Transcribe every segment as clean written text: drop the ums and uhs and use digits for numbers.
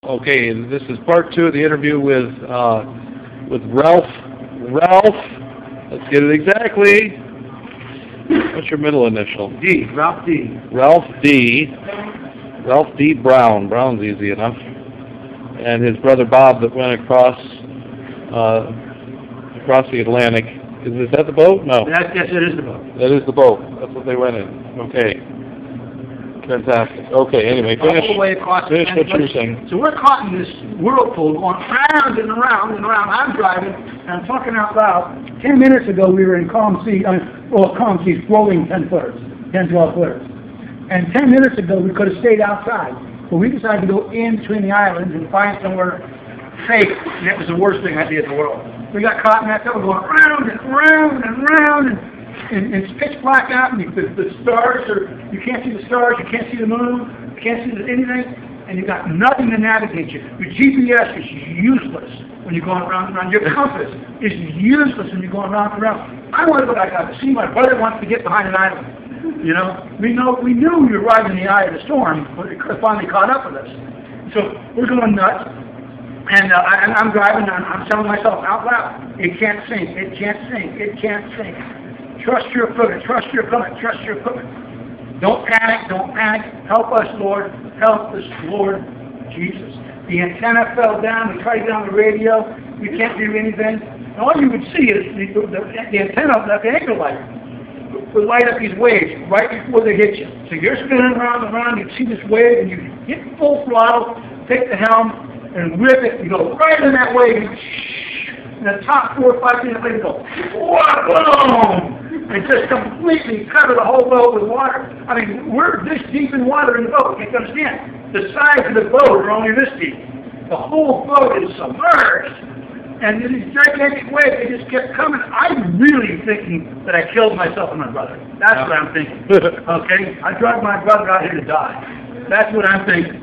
Okay, this is part two of the interview with Ralph. Ralph, let's get it exactly. What's your middle initial? D. Ralph D. Ralph D. Ralph D. Brown. Brown's easy enough. And his brother Bob that went across the Atlantic. Is that the boat? No. Yes, it is the boat. That is the boat. That's what they went in. Okay. Fantastic. Okay, anyway, finish All the way across what you were Atlantic. saying. So we're caught in this whirlpool going round and around and around. I'm driving and I'm talking out loud. 10 minutes ago we were in calm sea, calm seas flowing 10 footers, 10, 12 footers. And 10 minutes ago we could have stayed outside. But we decided to go in between the islands and find somewhere safe. And it was the worst thing I did in the world. We got caught in that. We're going round and round and round. And it's pitch black out, and the stars are, you can't see the stars, you can't see the moon, you can't see anything, and you've got nothing to navigate you. Your GPS is useless when you're going around and around. Your compass is useless when you're going around and around. I wonder what I got to see. My brother wants to get behind an island. You know, we knew we were riding in the eye of the storm, but it finally caught up with us. So we're going nuts. And I'm driving, I'm telling myself out loud, it can't sink, it can't sink, it can't sink. Trust your equipment, trust your equipment, trust your equipment. Don't panic, don't panic. Help us, Lord. Help us, Lord Jesus. The antenna fell down. We tried to get on the radio. We can't do anything. And all you would see is the antenna, the anchor light, would light up these waves right before they hit you. So you're spinning around and around. You see this wave, and you hit full throttle, take the helm, and whip it. You go right in that wave. And the top 4 or 5 minutes later, go, boom! And just completely cover the whole boat with water. I mean, we're this deep in water in the boat. You can understand. The sides of the boat are only this deep. The whole boat is submerged. And these gigantic waves, they just kept coming. I'm really thinking that I killed myself and my brother. That's what I'm thinking. Okay? I drug my brother out here to die. That's what I'm thinking.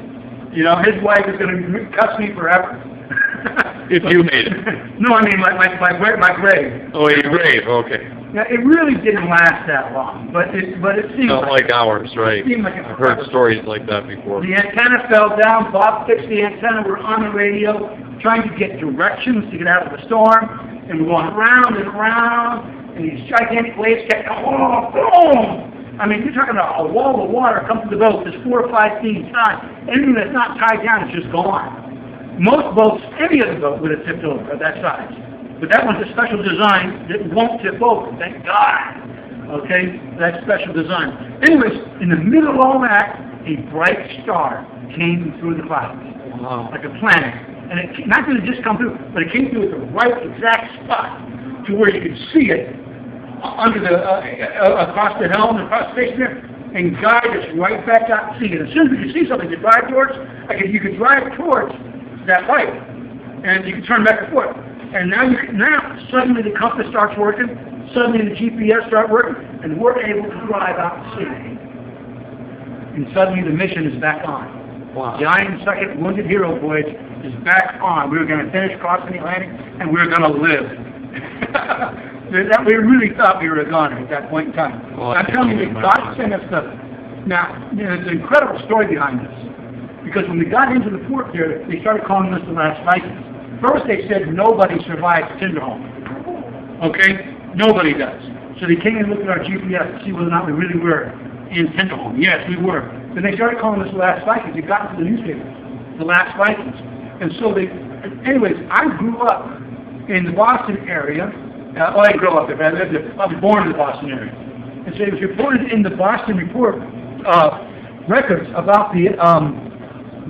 You know, his wife is going to cuss me forever. If you made it. No, I mean my grave. Oh, your grave, okay. Yeah, it really didn't last that long, but it seemed Not like ours, right? It seemed like I've heard stories like that before. The antenna fell down. Bob fixed the antenna. We're on the radio trying to get directions to get out of the storm, and we're going round and round, and these gigantic waves kept going, boom! I mean, you're talking about a wall of water comes to the boat that's 4 or 5 feet inside. Anything that's not tied down is just gone. Most boats, any other boat would have tipped over at that size. But that one's a special design that won't tip over, thank God. Okay? That's special design. Anyways, in the middle of all that, a bright star came through the clouds. Wow. Like a planet. And it not that it just come through, but it came through at the right exact spot to where you could see it under the, across the helm, across the face there, and guide us right back out to sea. And as soon as we could see something to drive towards, you could drive towards that light, and you can turn back and forth. And now suddenly the compass starts working, suddenly the GPS starts working, and we're able to drive out to sea. And suddenly the mission is back on. Wow. The Iron Second Wounded Hero voyage is back on. We were going to finish crossing the Atlantic, and we were going to live. We really thought we were a goner at that point in time. Well, I'm telling you, God sent us stuff. Now, there's an incredible story behind this. Because when we got into the port there, they started calling us the last Vikings. First they said nobody survives Tinderholm. Okay? Nobody does. So they came and looked at our GPS to see whether or not we really were in Tinderholm. Yes, we were. Then they started calling us the last Vikings. It got into the newspapers. The last Vikings. And so anyways, I grew up in the Boston area. I didn't grow up there, but I was born in the Boston area. And so it was reported in the Boston Report records about the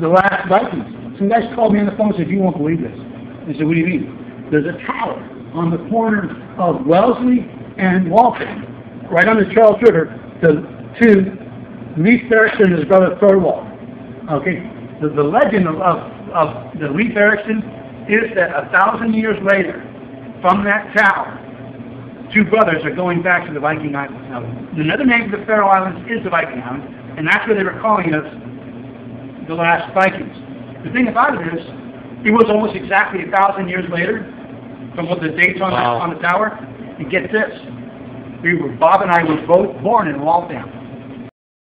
last Vikings. Some guys called me on the phone and said, "You won't believe this." I said, "What do you mean?" There's a tower on the corner of Wellesley and Waltham, right on the Charles River, to Leif Erikson and his brother Thorwald. Okay, the legend of the Leif Erikson is that 1,000 years later, from that tower, 2 brothers are going back to the Viking Islands. Now, another name for the Faroe Islands is the Viking Islands, and that's where they were calling us the last Vikings. The thing about it is, it was almost exactly 1,000 years later from what the dates on the tower. And get this, Bob and I were both born in Waltham.